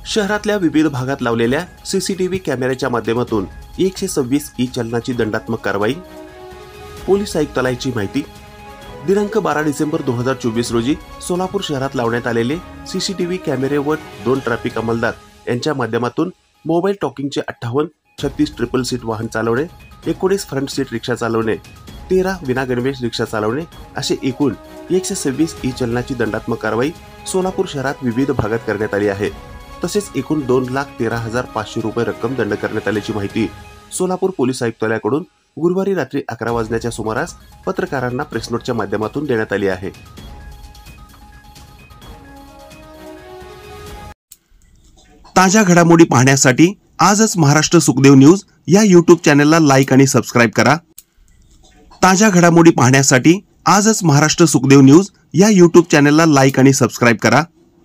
शहरातल्या विविध भागात लावलेल्या सीसीटीव्ही कॅमेऱ्याच्या माध्यमातून 126 ई चलनाची दंडात्मक कारवाई। पोलीस आयुक्तालयाची माहिती। दिनांक 12 डिसेंबर 2024 रोजी सोलापूर शहरात लावण्यात आलेले सीसीटीव्ही कॅमेरेवर 2 ट्रॅफिक अंमलदार यांच्या माध्यमातून मोबाईल टॉकिंगचे 58, 36 ट्रिपल सीट वाहन चालवणे, 19 फ्रंट सीट रिक्षा चालवणे, 13 विनागणवेश रिक्षा चालवणे असे एकूण 126 ई चलनाची दंडात्मक कारवाई सोलापूर शहरात विविध भागात करण्यात आली आहे। तसेच एकूण 2,13,500 रुपये रक्कम दंड करण्यात आल्याची माहिती सोलापूर पोलीस आयुक्तालयाकडून गुरुवारी रात्री 11 वाजण्याच्या सुमारास पत्रकारांना प्रेसनोटच्या माध्यमातून देण्यात आली आहे। ताज्या घडामोडी पाहण्यासाठी आजच महाराष्ट्र सुखदेव न्यूज या YouTube चॅनलला लाईक आणि सबस्क्राइब करा। ताज्या घडामोडी पाहण्यासाठी आजच महाराष्ट्र सुखदेव न्यूज या YouTube चॅनलला लाईक आणि सबस्क्राइब करा।